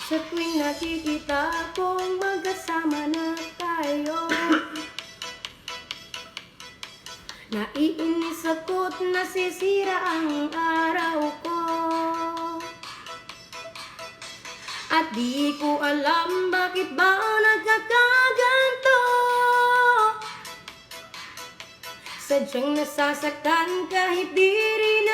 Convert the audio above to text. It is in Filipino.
Sa tuwing nakikita kong magkasama na tayo, naiinis ako't nasisira ang araw ko. At di ko alam bakit ba nagkakaganto. Sadyang nasasaktan kahit di rin